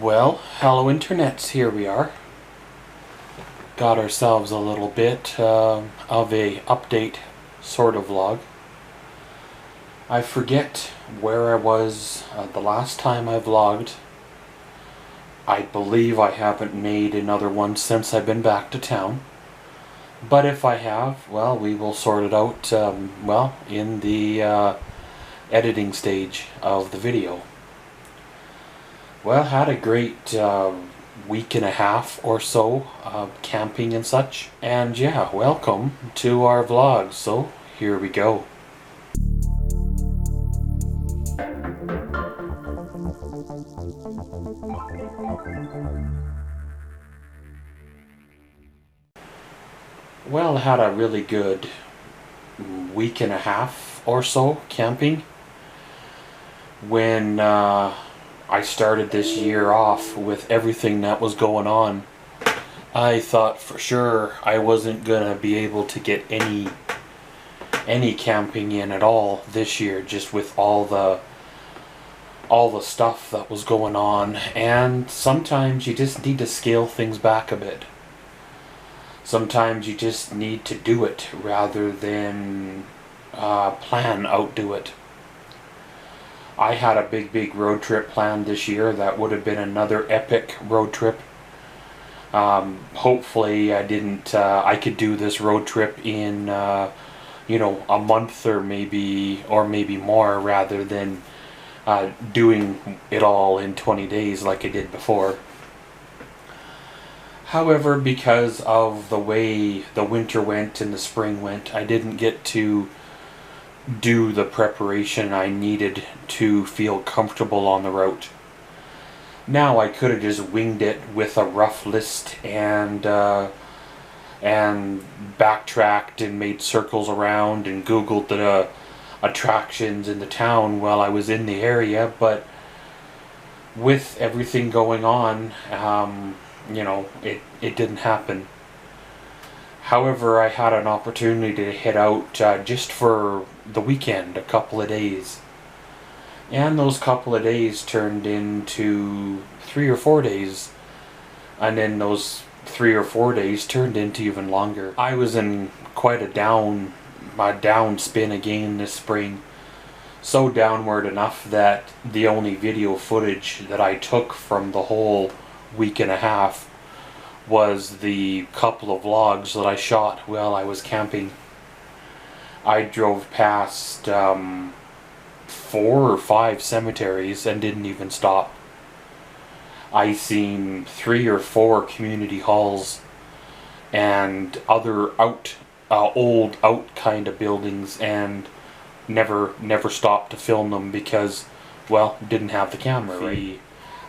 Well, hello internets, here we are. Got ourselves a little bit of a update sort of vlog. I forget where I was the last time I vlogged. I believe I haven't made another one since I've been back to town. But if I have, well, we will sort it out, in the editing stage of the video. Well, had a great week and a half or so camping and such. And yeah, welcome to our vlog. So here we go. Well, had a really good week and a half or so camping. When I started this year off with everything that was going on, I thought for sure I wasn't gonna be able to get any camping in at all this year, just with all the stuff that was going on. And sometimes you just need to scale things back a bit. Sometimes you just need to do it rather than outdo it. I had a big road trip planned this year that would have been another epic road trip. Hopefully I could do this road trip in a month or maybe more, rather than doing it all in 20 days like I did before. However, because of the way the winter went and the spring went, I didn't get to do the preparation I needed to feel comfortable on the route. Now I could have just winged it with a rough list and backtracked and made circles around and Googled the attractions in the town while I was in the area, but with everything going on, it didn't happen. However, I had an opportunity to head out just for the weekend, a couple of days. And those couple of days turned into 3 or 4 days. And then those 3 or 4 days turned into even longer. I was in quite a down spin again this spring. So downward enough that the only video footage that I took from the whole week and a half was the couple of vlogs that I shot while I was camping. I drove past 4 or 5 cemeteries and didn't even stop. I seen 3 or 4 community halls and other old kind of buildings, and never stopped to film them because, well, didn't have the camera, right?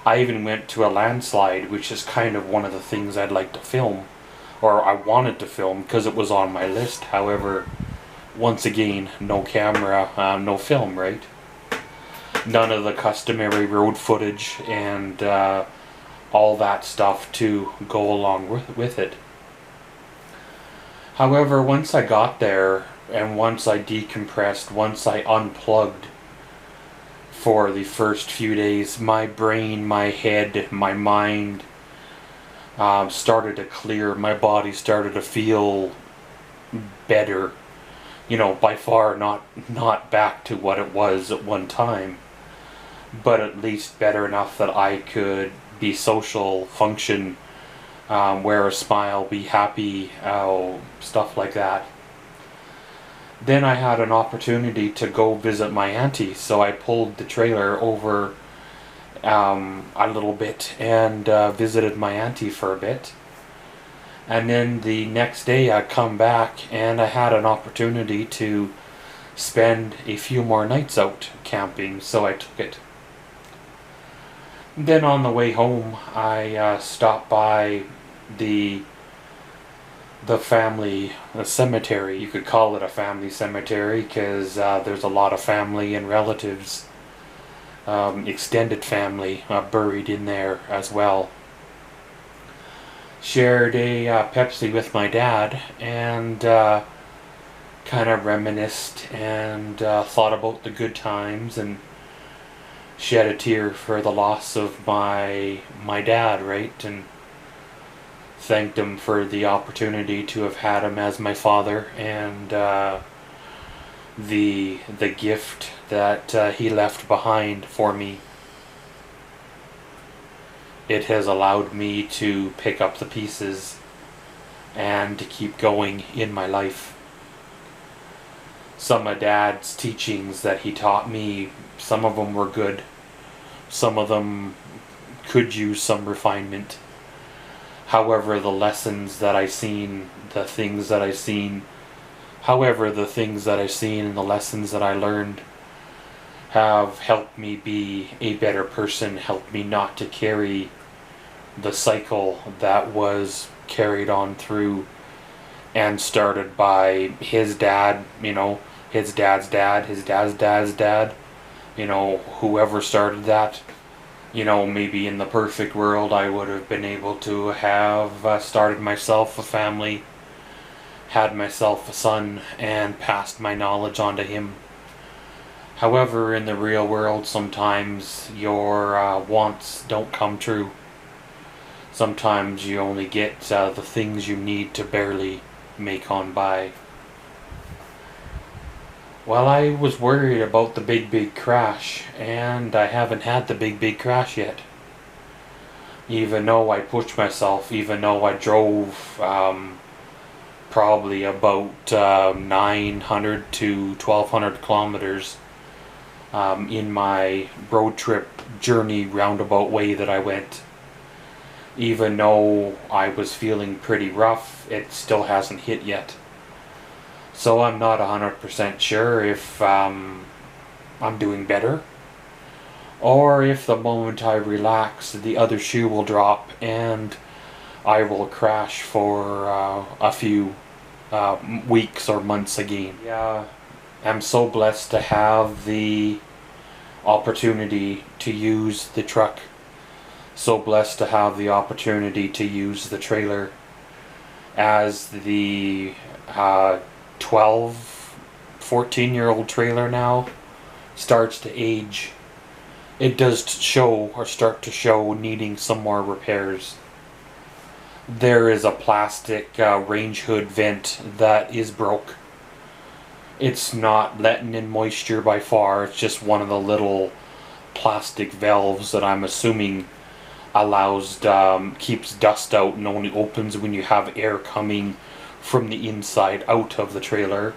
I even went to a landslide, which is kind of one of the things I'd like to film, or I wanted to film because it was on my list. However, once again, no camera, no film, right? None of the customary road footage and all that stuff to go along with it. However, once I got there and once I decompressed, once I unplugged for the first few days, my brain, my head, my mind started to clear. My body started to feel better. By far not back to what it was at one time, but at least better enough that I could be social, function, wear a smile, be happy, stuff like that. Then I had an opportunity to go visit my auntie, so I pulled the trailer over a little bit and visited my auntie for a bit. And then the next day I come back and I had an opportunity to spend a few more nights out camping, so I took it. Then on the way home I stopped by the family cemetery. You could call it a family cemetery because there's a lot of family and relatives, extended family buried in there as well. Shared a Pepsi with my dad and kind of reminisced and thought about the good times and shed a tear for the loss of my dad, right? And thanked him for the opportunity to have had him as my father, and the gift that he left behind for me. It has allowed me to pick up the pieces and to keep going in my life. Some of Dad's teachings that he taught me, some of them were good. Some of them could use some refinement. However, the lessons that I seen, the things that I seen, however, the things that I seen and the lessons that I learned have helped me be a better person, helped me not to carry the cycle that was carried on through and started by his dad, his dad's dad, his dad's dad's dad, whoever started that. Maybe in the perfect world I would have been able to have started myself a family, had myself a son, and passed my knowledge on to him. However, in the real world, sometimes your wants don't come true. Sometimes you only get the things you need to barely make on by. Well, I was worried about the big crash, and I haven't had the big crash yet. Even though I pushed myself, even though I drove probably about 900 to 1200 kilometers in my road trip journey roundabout way that I went. Even though I was feeling pretty rough, it still hasn't hit yet. So I'm not 100% sure if I'm doing better, or if the moment I relax, the other shoe will drop and I will crash for a few weeks or months again. Yeah, I'm so blessed to have the opportunity to use the truck. So blessed to have the opportunity to use the trailer. As the 14-year-old trailer now starts to age, it does start to show needing some more repairs. There is a plastic range hood vent that is broke. It's not letting in moisture by far. It's just one of the little plastic valves that I'm assuming keeps dust out and only opens when you have air coming from the inside out of the trailer.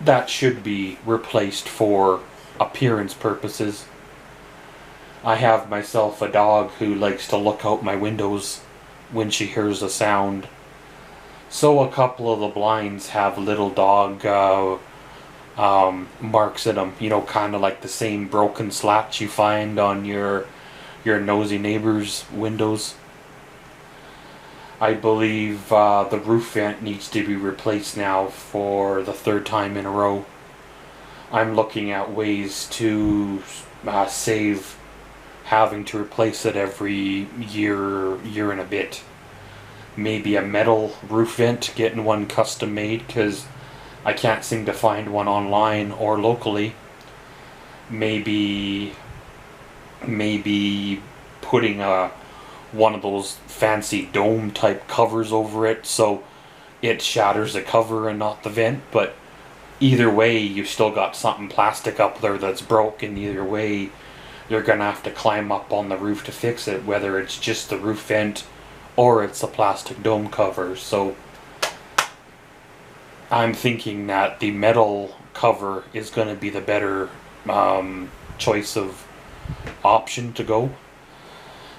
That should be replaced for appearance purposes. I have myself a dog who likes to look out my windows when she hears a sound. So a couple of the blinds have little dog marks in them, kind of like the same broken slats you find on your nosy neighbor's windows. I believe the roof vent needs to be replaced now for the third time in a row. I'm looking at ways to save having to replace it every year and a bit. Maybe a metal roof vent, getting one custom made, because I can't seem to find one online or locally. Maybe putting one of those fancy dome type covers over it so it shatters the cover and not the vent. But either way, you've still got something plastic up there that's broke, and either way you're gonna have to climb up on the roof to fix it, whether it's just the roof vent or it's a plastic dome cover. So I'm thinking that the metal cover is going to be the better choice of option to go.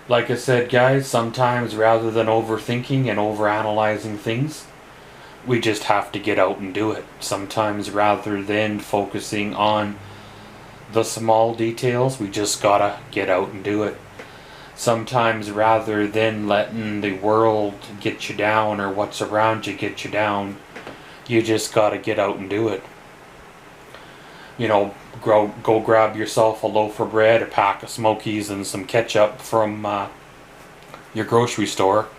Like I said, guys, sometimes rather than overthinking and overanalyzing things, we just have to get out and do it. Sometimes rather than focusing on the small details, we just gotta get out and do it. Sometimes rather than letting the world get you down or what's around you get you down, you just gotta get out and do it. Go grab yourself a loaf of bread, a pack of Smokies, and some ketchup from your grocery store.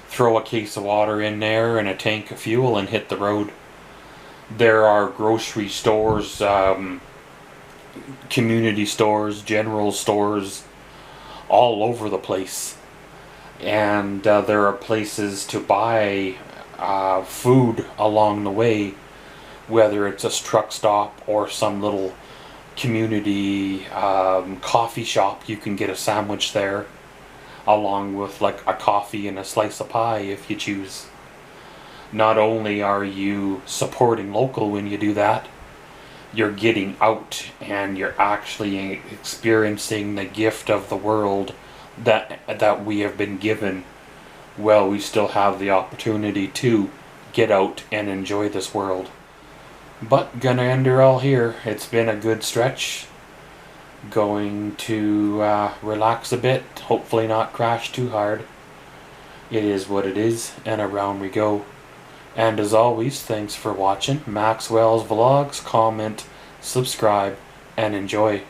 Throw a case of water in there and a tank of fuel and hit the road. There are grocery stores community stores, general stores, all over the place. And there are places to buy food along the way, whether it's a truck stop or some little community coffee shop. You can get a sandwich there, along with like a coffee and a slice of pie if you choose. Not only are you supporting local when you do that, you're getting out and you're actually experiencing the gift of the world that we have been given. Well, we still have the opportunity to get out and enjoy this world. But gonna end her all here. It's been a good stretch. Going to relax a bit, hopefully not crash too hard. It is what it is, and around we go. And as always, thanks for watching Maxwell's Vlogs. Comment, subscribe, and enjoy.